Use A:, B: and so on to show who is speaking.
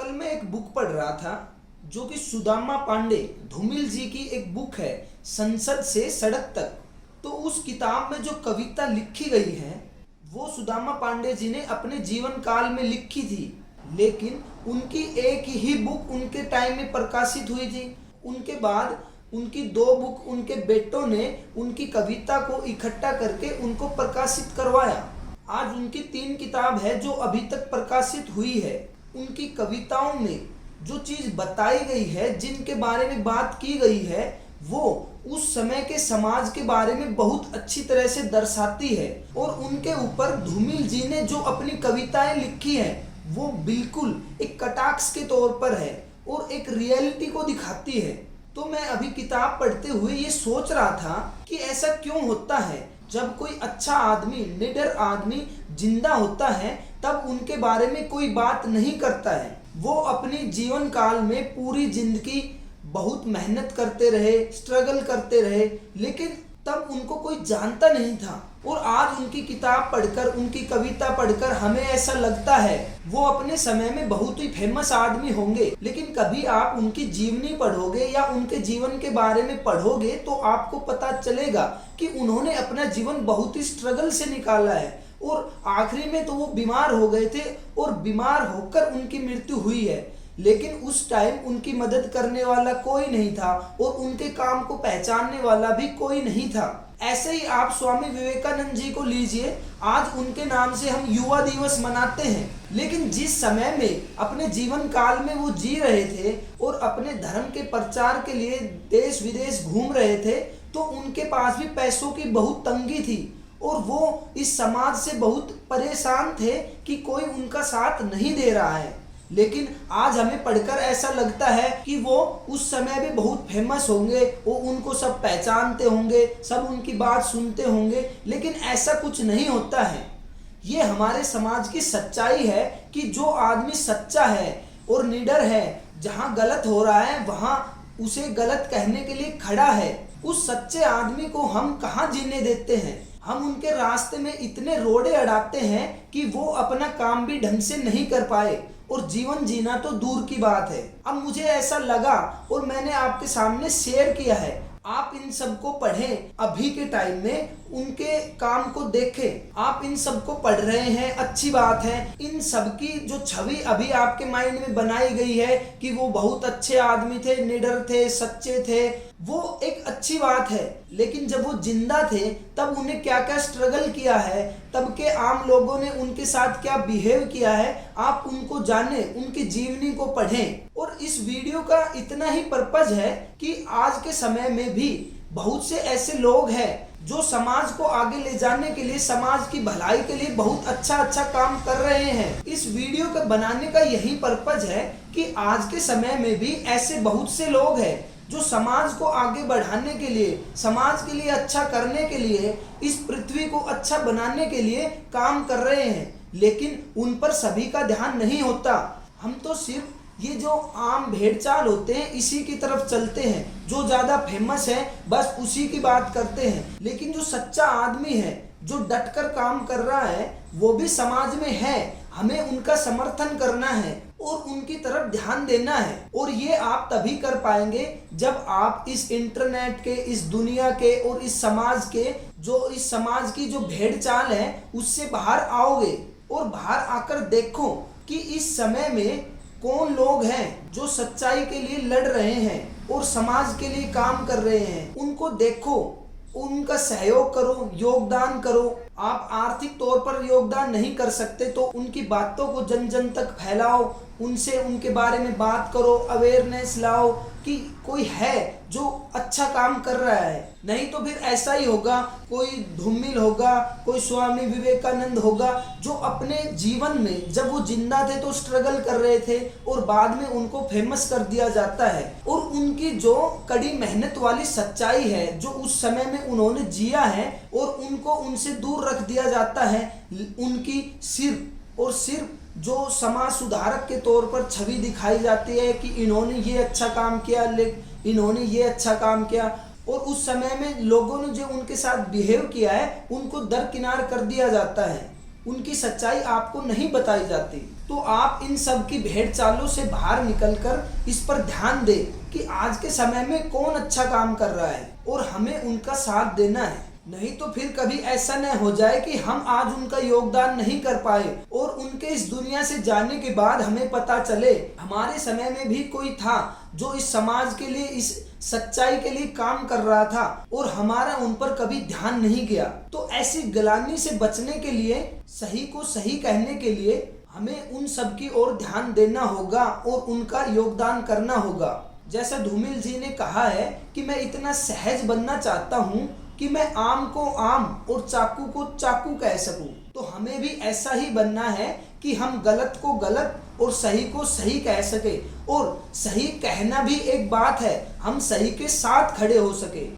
A: कल मैं एक बुक पढ़ रहा था जो कि सुदामा पांडे धूमिल जी की एक बुक है, संसद से सड़क तक। तो उस किताब में जो कविता लिखी गई है वो सुदामा पांडे जी ने अपने जीवन काल में लिखी थी, लेकिन उनकी एक ही बुक उनके टाइम में प्रकाशित हुई थी। उनके बाद उनकी 2 बुक उनके बेटों ने उनकी कविता को इकट्ठा करके उनको प्रकाशित करवाया। आज उनकी 3 किताब है जो अभी तक प्रकाशित हुई है। उनकी कविताओं में जो चीज़ बताई गई है, जिनके बारे में बात की गई है, वो उस समय के समाज के बारे में बहुत अच्छी तरह से दर्शाती है। और उनके ऊपर धूमिल जी ने जो अपनी कविताएं लिखी है वो बिल्कुल एक कटाक्ष के तौर पर है और एक रियलिटी को दिखाती है। तो मैं अभी किताब पढ़ते हुए ये सोच रहा था कि ऐसा क्यों होता है, जब कोई अच्छा आदमी, निडर आदमी जिंदा होता है तब उनके बारे में कोई बात नहीं करता है। वो अपनी जीवन काल में पूरी जिंदगी बहुत मेहनत करते रहे, स्ट्रगल करते रहे, लेकिन तब उनको कोई जानता नहीं था। और आज उनकी किताब पढ़कर, उनकी कविता पढ़कर हमें ऐसा लगता है वो अपने समय में बहुत ही फेमस आदमी होंगे, लेकिन कभी आप उनकी जीवनी पढ़ोगे या उनके जीवन के बारे में पढ़ोगे तो आपको पता चलेगा कि उन्होंने अपना जीवन बहुत ही स्ट्रगल से निकाला है और आखिरी में तो वो बीमार हो गए थे और बीमार होकर उनकी मृत्यु हुई है। लेकिन उस टाइम उनकी मदद करने वाला कोई नहीं था और उनके काम को पहचानने वाला भी कोई नहीं था। ऐसे ही आप स्वामी विवेकानंद जी को लीजिए, आज उनके नाम से हम युवा दिवस मनाते हैं, लेकिन जिस समय में अपने जीवन काल में वो जी रहे थे और अपने धर्म के प्रचार के लिए देश विदेश घूम रहे थे, तो उनके पास भी पैसों की बहुत तंगी थी और वो इस समाज से बहुत परेशान थे कि कोई उनका साथ नहीं दे रहा है। लेकिन आज हमें पढ़कर ऐसा लगता है कि वो उस समय भी बहुत फेमस होंगे, वो उनको सब पहचानते होंगे, सब उनकी बात सुनते होंगे, लेकिन ऐसा कुछ नहीं होता है। ये हमारे समाज की सच्चाई है कि जो आदमी सच्चा है और निडर है, जहाँ गलत हो रहा है वहाँ उसे गलत कहने के लिए खड़ा है, उस सच्चे आदमी को हम कहाँ जीने देते हैं। हम उनके रास्ते में इतने रोड़े अड़ाते हैं कि वो अपना काम भी ढंग से नहीं कर पाए और जीवन जीना तो दूर की बात है। अब मुझे ऐसा लगा और मैंने आपके सामने शेयर किया है। आप इन सबको पढ़ें, अभी के टाइम में उनके काम को देखें। आप इन सबको पढ़ रहे हैं, अच्छी बात है। इन सब की जो छवि अभी आपके माइंड में बनाई गई है कि वो बहुत अच्छे आदमी थे, निडर थे, सच्चे थे, वो एक अच्छी बात है। लेकिन जब वो जिंदा थे तब उन्हें क्या क्या स्ट्रगल किया है, तब के आम लोगों ने उनके साथ क्या बिहेव किया है, आप उनको जाने, उनकी जीवनी को पढ़ें। और इस वीडियो का इतना ही पर्पज है कि आज के समय में भी बहुत से ऐसे लोग हैं जो समाज को आगे ले जाने के लिए, समाज की भलाई के लिए बहुत अच्छा काम कर रहे हैं। इस वीडियो का बनाने का यही पर्पज है कि आज के समय में भी ऐसे बहुत से लोग हैं जो समाज को आगे बढ़ाने के लिए, समाज के लिए अच्छा करने के लिए, इस पृथ्वी को अच्छा बनाने के लिए काम कर रहे हैं, लेकिन उन पर सभी का ध्यान नहीं होता। हम तो सिर्फ ये जो आम भेड़चाल होते हैं इसी की तरफ चलते हैं, जो ज़्यादा फेमस है बस उसी की बात करते हैं। लेकिन जो सच्चा आदमी है, जो डटकर काम कर रहा है, वो भी समाज में है। हमें उनका समर्थन करना है और उनकी तरफ ध्यान देना है। और ये आप तभी कर पाएंगे जब आप इस इंटरनेट के, इस दुनिया के और इस समाज की जो भेड़चाल है उससे बाहर आओगे और बाहर आकर देखो कि इस समय में कौन लोग हैं जो सच्चाई के लिए लड़ रहे हैं और समाज के लिए काम कर रहे हैं। उनको देखो, उनका सहयोग करो, योगदान करो। आप आर्थिक तौर पर योगदान नहीं कर सकते तो उनकी बातों को जन जन तक फैलाओ, उनसे उनके बारे में बात करो, अवेयरनेस लाओ कि कोई है जो अच्छा काम कर रहा है। नहीं तो फिर ऐसा ही होगा, कोई धूमिल होगा, कोई स्वामी विवेकानंद होगा जो अपने जीवन में, जब वो जिंदा थे तो स्ट्रगल कर रहे थे और बाद में उनको फेमस कर दिया जाता है। और उनकी जो कड़ी मेहनत वाली सच्चाई है जो उस समय में उन्होंने जिया है और उनको उनसे दूर रख दिया जाता है। उनकी सिर्फ जो समाज सुधारक के तौर पर छवि दिखाई जाती है कि इन्होंने ये अच्छा काम किया, इन्होंने ये अच्छा काम किया, और उस समय में लोगों ने जो उनके साथ बिहेव किया है उनको दरकिनार कर दिया जाता है। उनकी सच्चाई आपको नहीं बताई जाती। तो आप इन सब की भेड़ चालों से बाहर निकलकर इस पर ध्यान दें कि आज के समय में कौन अच्छा काम कर रहा है और हमें उनका साथ देना है। नहीं तो फिर कभी ऐसा न हो जाए कि हम आज उनका योगदान नहीं कर पाए और उनके इस दुनिया से जाने के बाद हमें पता चले हमारे समय में भी कोई था जो इस समाज के लिए, इस सच्चाई के लिए काम कर रहा था और हमारा उन पर कभी ध्यान नहीं गया। तो ऐसी गलानी से बचने के लिए, सही को सही कहने के लिए हमें उन सब की ओर ध्यान देना होगा और उनका योगदान करना होगा। जैसा धूमिल जी ने कहा है कि मैं इतना सहज बनना चाहता हूँ कि मैं आम को आम और चाकू को चाकू कह सकूं। तो हमें भी ऐसा ही बनना है कि हम गलत को गलत और सही को सही कह सके, और सही कहना भी एक बात है, हम सही के साथ खड़े हो सके।